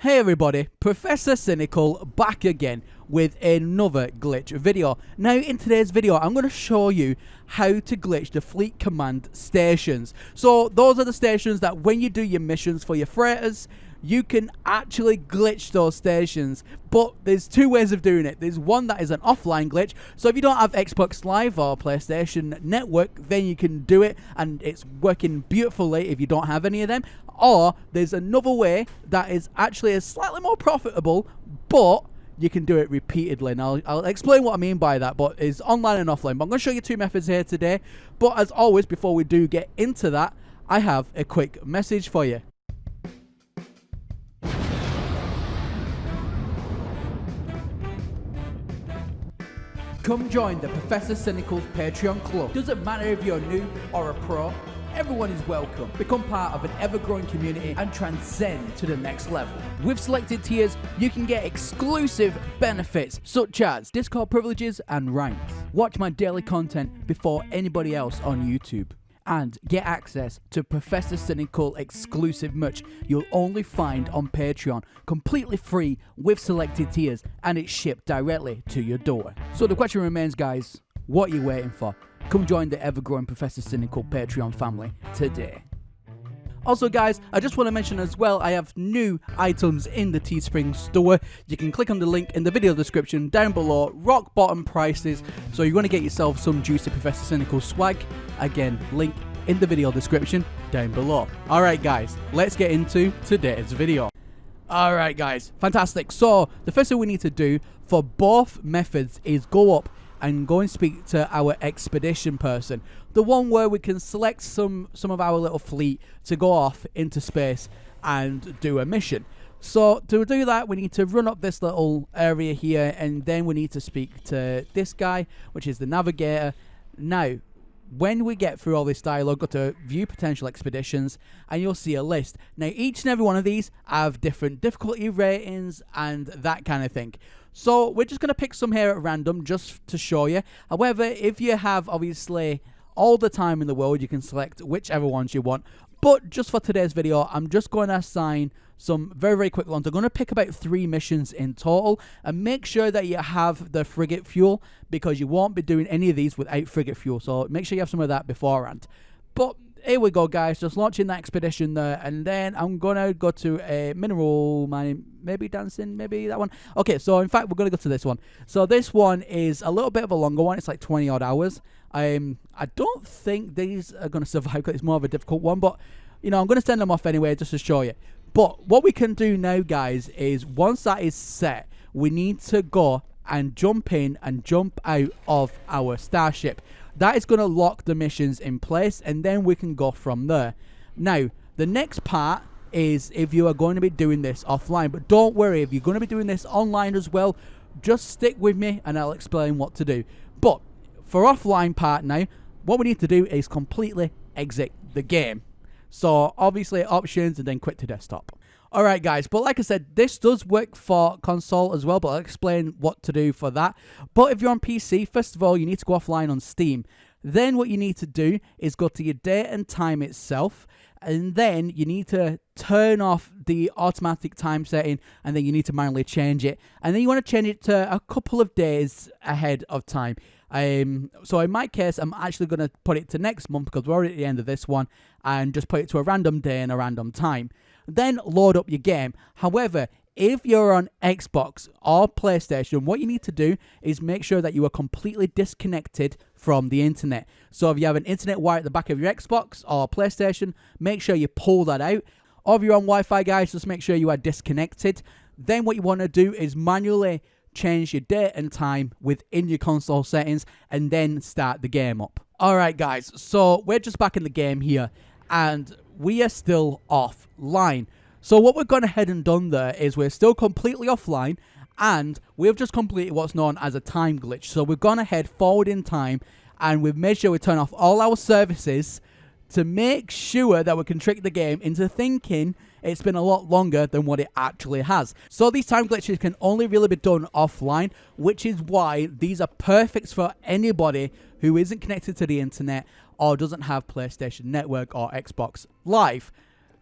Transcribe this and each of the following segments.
Hey everybody, Professor Cynical back again with another glitch video. Now in today's video I'm going to show you how to glitch the fleet command stations. So those are the stations that when you do your missions for your freighters, you can actually glitch those stations, but there's two ways of doing it. There's one that is an offline glitch, so if you don't have Xbox Live or PlayStation Network, then you can do it and it's working beautifully if you don't have any of them. Or there's another way that is actually slightly more profitable, but you can do it repeatedly. Now I'll explain what I mean by that, but it's online and offline. But I'm going to show you two methods here today. But as always, before we do get into that, I have a quick message for you. Come join the Professor Cynical's Patreon club. Doesn't matter if you're new or a pro, everyone is welcome. Become part of an ever-growing community and transcend to the next level. With selected tiers, you can get exclusive benefits such as Discord privileges and ranks. Watch my daily content before anybody else on YouTube. And get access to Professor Cynical exclusive merch you'll only find on Patreon, completely free with selected tiers, and it's shipped directly to your door. So the question remains, guys, what are you waiting for? Come join the ever-growing Professor Cynical Patreon family today. Also guys, I just want to mention as well, I have new items in the Teespring store. You can click on the link in the video description down below, rock bottom prices. So you're going to get yourself some juicy Professor Cynical swag. Again, link in the video description down below. Alright guys, let's get into today's video. Alright guys, fantastic. So the first thing we need to do for both methods is go up and go and speak to our expedition person, the one where we can select some of our little fleet to go off into space and do a mission. So to do that, we need to run up this little area here, and then we need to speak to this guy, which is the navigator. Now when we get through all this dialogue, go to view potential expeditions and you'll see a list. Now each and every one of these have different difficulty ratings and that kind of thing. So we're just going to pick some here at random just to show you. However, if you have obviously all the time in the world, you can select whichever ones you want. But just for today's video, I'm just going to assign some very quick ones. I'm going to pick about 3 missions in total, and make sure that you have the frigate fuel, because you won't be doing any of these without frigate fuel. So make sure you have some of that beforehand. But here we go guys, just launching that expedition there, and then I'm gonna go to a mineral mining, maybe dancing, maybe that one. Okay, so in fact we're gonna go to this one. So this one is a little bit of a longer one, it's like 20 odd hours. I don't think these are gonna survive because it's more of a difficult one, but you know, I'm gonna send them off anyway just to show you. But what we can do now guys is, once that is set, we need to go and jump in and jump out of our starship. That is going to lock the missions in place, and then we can go from there. Now, the next part is if you are going to be doing this offline. But don't worry, if you're going to be doing this online as well, just stick with me and I'll explain what to do. But for offline part now, what we need to do is completely exit the game. So obviously options and then quit to desktop. Alright guys, but like I said, this does work for console as well, but I'll explain what to do for that. But if you're on PC, first of all, you need to go offline on Steam. Then what you need to do is go to your date and time itself, and then you need to turn off the automatic time setting, and then you need to manually change it. And then you want to change it to a couple of days ahead of time. So in my case, I'm actually going to put it to next month because we're already at the end of this one, and just put it to a random day and a random time. Then load up your game. However, if you're on Xbox or PlayStation, what you need to do is make sure that you are completely disconnected from the internet. So if you have an internet wire at the back of your Xbox or PlayStation, make sure you pull that out. Or if you're on Wi-Fi, guys, just make sure you are disconnected. Then what you want to do is manually change your date and time within your console settings, and then start the game up. Alright guys, so we're just back in the game here, and we are still offline. So what we've gone ahead and done there is we're still completely offline, and we've just completed what's known as a time glitch. So we've gone ahead forward in time, and we've made sure we turn off all our services to make sure that we can trick the game into thinking it's been a lot longer than what it actually has. So these time glitches can only really be done offline, which is why these are perfect for anybody who isn't connected to the internet or doesn't have PlayStation Network or Xbox Live.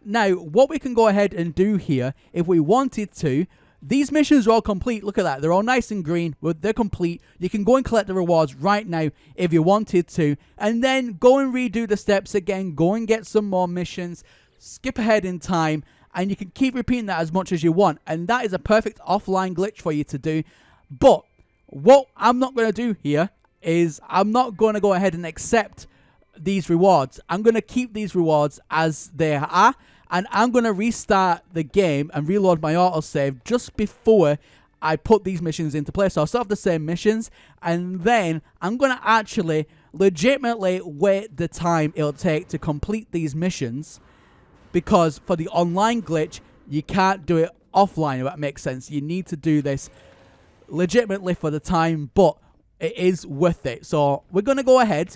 Now, what we can go ahead and do here, if we wanted to, these missions are all complete. Look at that. They're all nice and green. They're complete. You can go and collect the rewards right now if you wanted to. And then go and redo the steps again. Go and get some more missions. Skip ahead in time. And you can keep repeating that as much as you want. And that is a perfect offline glitch for you to do. But what I'm not going to do here is I'm not going to go ahead and accept these rewards. I'm going to keep these rewards as they are, and I'm going to restart the game and reload my autosave just before I put these missions into place. So I'll still have the same missions, and then I'm going to actually legitimately wait the time it'll take to complete these missions, because for the online glitch, you can't do it offline, if that makes sense. You need to do this legitimately for the time, but it is worth it. So we're going to go ahead,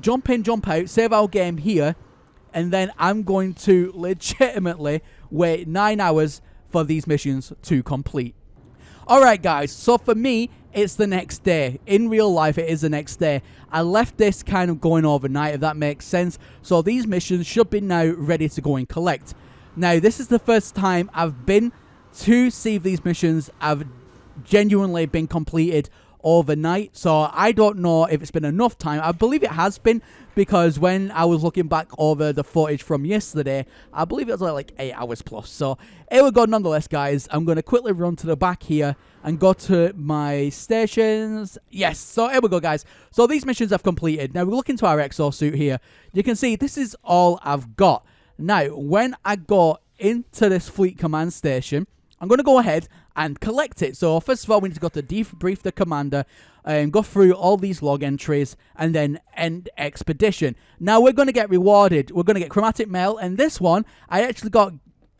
jump in, jump out, save our game here, and then I'm going to legitimately wait 9 hours for these missions to complete. Alright guys, so for me, it's the next day. In real life, it is the next day. I left this kind of going overnight, if that makes sense. So these missions should be now ready to go and collect. Now, this is the first time I've been to see if these missions have genuinely been completed overnight, so I don't know if it's been enough time. I believe it has been, because when I was looking back over the footage from yesterday, I believe it was like 8 hours plus. So here we go nonetheless, guys. I'm going to quickly run to the back here and go to my stations. Yes, so here we go, guys. So these missions I've completed. Now we look into our exosuit here. You can see this is all I've got. Now, when I go into this fleet command station, I'm going to go ahead and collect it. So first of all, we need to go to debrief the commander and go through all these log entries and then end expedition. Now we're going to get rewarded. We're going to get chromatic mail, and this one I actually got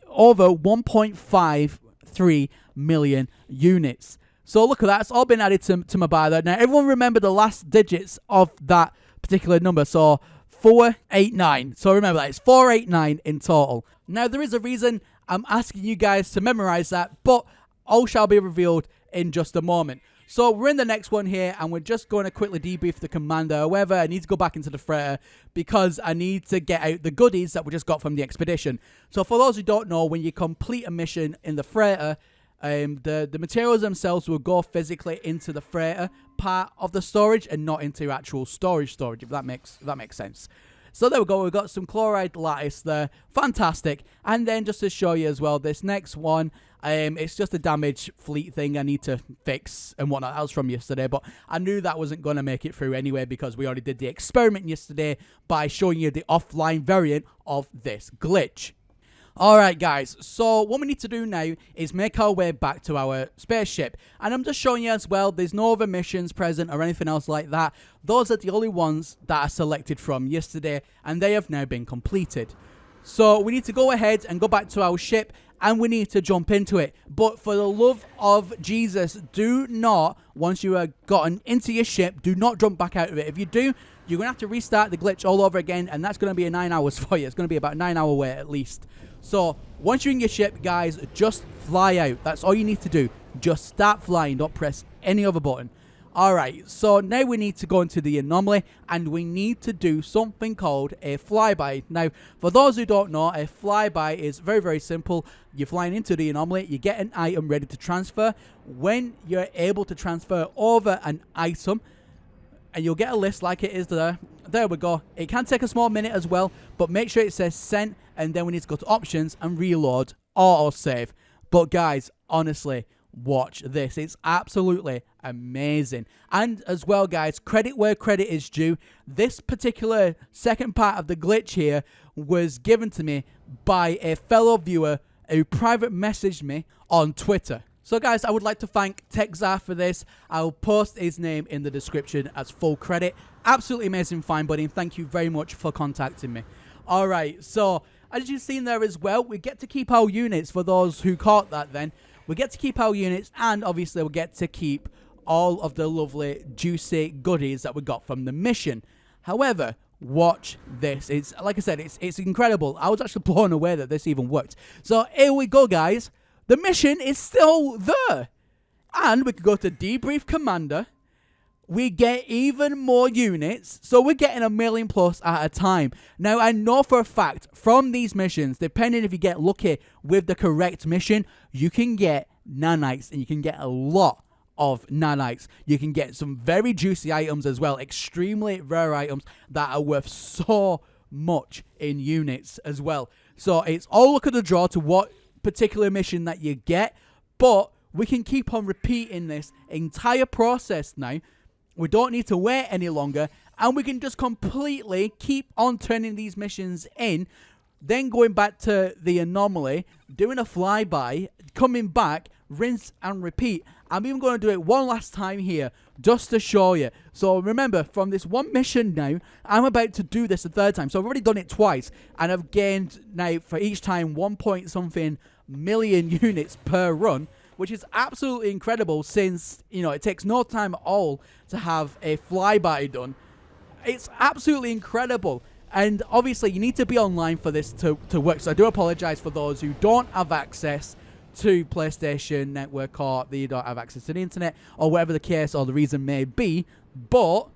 over 1.53 million units. So look at that. It's all been added to my bar there. Now everyone remember the last digits of that particular number. So 489. So remember that. It's 489 in total. Now there is a reason I'm asking you guys to memorize that, but all shall be revealed in just a moment. So we're in the next one here, and we're just going to quickly debrief the commander. However, I need to go back into the freighter because I need to get out the goodies that we just got from the expedition. So for those who don't know, when you complete a mission in the freighter, the materials themselves will go physically into the freighter part of the storage and not into actual storage, if that makes sense. So there we go, we've got some chloride lattice there, fantastic. And then just to show you as well, this next one, it's just a damaged fleet thing I need to fix and whatnot. That was from yesterday, but I knew that wasn't going to make it through anyway, because we already did the experiment yesterday by showing you the offline variant of this glitch. Alright guys, so what we need to do now is make our way back to our spaceship. And I'm just showing you as well, there's no other missions present or anything else like that. Those are the only ones that I selected from yesterday, and they have now been completed. So we need to go ahead and go back to our ship, and we need to jump into it. But for the love of Jesus, do not, once you have gotten into your ship, do not jump back out of it. If you do, you're going to have to restart the glitch all over again, and that's going to be 9 hours for you. It's going to be about a 9-hour wait at least. So once you're in your ship, guys, just fly out. That's all you need to do. Just start flying. Don't press any other button. Alright, so now we need to go into the anomaly, and we need to do something called a flyby. Now, for those who don't know, a flyby is very, very simple. You're flying into the anomaly, you get an item ready to transfer. When you're able to transfer over an item, and you'll get a list like it is there. There we go. It can take a small minute as well, but make sure it says sent, and then we need to go to options and reload, autosave. But guys, honestly, watch this. It's absolutely amazing. And as well, guys, credit where credit is due. This particular second part of the glitch here was given to me by a fellow viewer who private messaged me on Twitter. So guys, I would like to thank Techzar for this. I'll post his name in the description as full credit. Absolutely amazing find, buddy, and thank you very much for contacting me. Alright, so as you've seen there as well, we get to keep our units. For those who caught that then, we get to keep our units, and obviously we get to keep all of the lovely juicy goodies that we got from the mission. However, watch this. It's like I said, it's incredible. I was actually blown away that this even worked. So here we go, guys. The mission is still there. And we can go to debrief commander. we get even more units. So we're getting 1 million plus at a time. Now, I know for a fact from these missions, depending if you get lucky with the correct mission, you can get nanites, and you can get a lot of nanites. You can get some very juicy items as well, extremely rare items that are worth so much in units as well. So it's all luck of the draw to what particular mission that you get, but we can keep on repeating this entire process now. We don't need to wait any longer, and we can just completely keep on turning these missions in, then going back to the anomaly, doing a flyby, coming back, rinse and repeat. I'm even going to do it one last time here, just to show you. So remember, from this one mission now, I'm about to do this a third time. So I've already done it twice, and I've gained now for each time 1 point something million units per run, which is absolutely incredible since, you know, it takes no time at all to have a flyby done. It's absolutely incredible. And obviously, you need to be online for this to work. So I do apologize for those who don't have access to PlayStation Network, or they don't have access to the internet, or whatever the case or the reason may be. But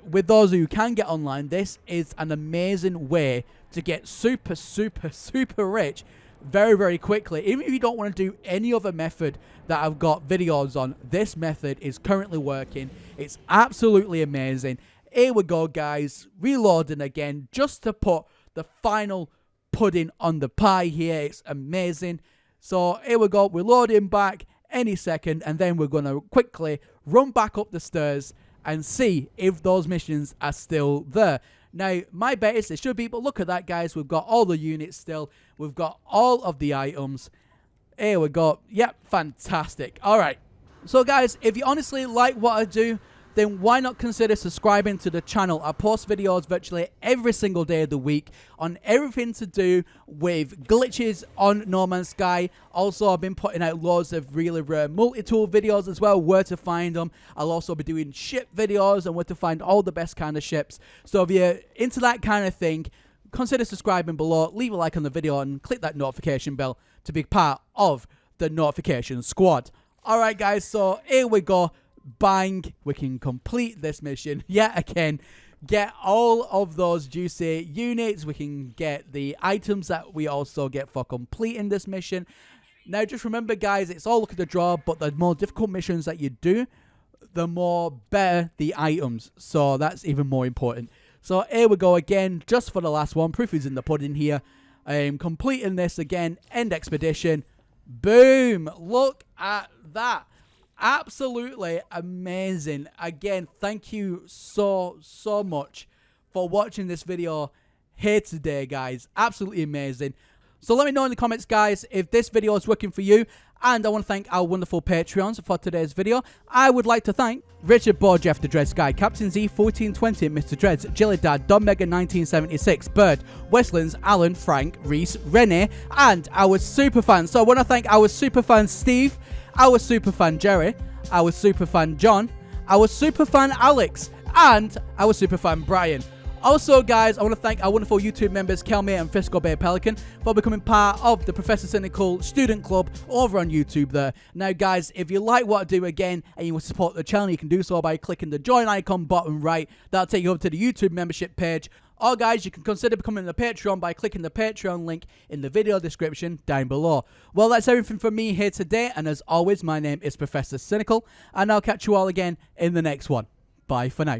with those who can get online, this is an amazing way to get super, super, super rich very, very quickly. Even if you don't want to do any other method that I've got videos on, this method is currently working. It's absolutely amazing. Here we go, guys. Reloading again, just to put the final pudding on the pie here. It's amazing. So here we go. We're loading back any second, and then we're going to quickly run back up the stairs and see if those missions are still there. Now, my bet is they should be, but look at that, guys. We've got all the units still. We've got all of the items. Here we go. Yep, fantastic. All right. So, guys, if you honestly like what I do, then why not consider subscribing to the channel? I post videos virtually every single day of the week on everything to do with glitches on No Man's Sky. Also, I've been putting out loads of really rare multi-tool videos as well, where to find them. I'll also be doing ship videos and where to find all the best kind of ships. So if you're into that kind of thing, consider subscribing below, leave a like on the video, and click that notification bell to be part of the notification squad. Alright, guys, so here we go. Bang, we can complete this mission yet again, get all of those juicy units. We can get the items that we also get for completing this mission. Now, just remember, guys, it's all look at the draw, but the more difficult missions that you do, the more better the items. So that's even more important. So here we go again, just for the last one. Proof is in the pudding here. Completing this again, end expedition. Boom, look at that. Absolutely amazing. Again, thank you so much for watching this video here today, guys. Absolutely amazing. So let me know in the comments, guys, if this video is working for you. And I want to thank our wonderful Patreons for today's video. I would like to thank Richard Bo, Jeff the Dread Sky, Captain Z1420, Mr. Dreads, Jillidad, Don Mega 1976, Bird, Westlands, Alan, Frank, Reese, Renee, and our superfans. So I want to thank our superfan Steve, our superfan Jerry, our superfan John, our superfan Alex, and our superfan Brian. Also, guys, I want to thank our wonderful YouTube members, Kelme and Frisco Bay Pelican, for becoming part of the Professor Cynical Student Club over on YouTube there. Now, guys, if you like what I do again and you want to support the channel, you can do so by clicking the join icon bottom right. That'll take you over to the YouTube membership page. Or, guys, you can consider becoming a Patreon by clicking the Patreon link in the video description down below. Well, that's everything from me here today, and as always, my name is Professor Cynical, and I'll catch you all again in the next one. Bye for now.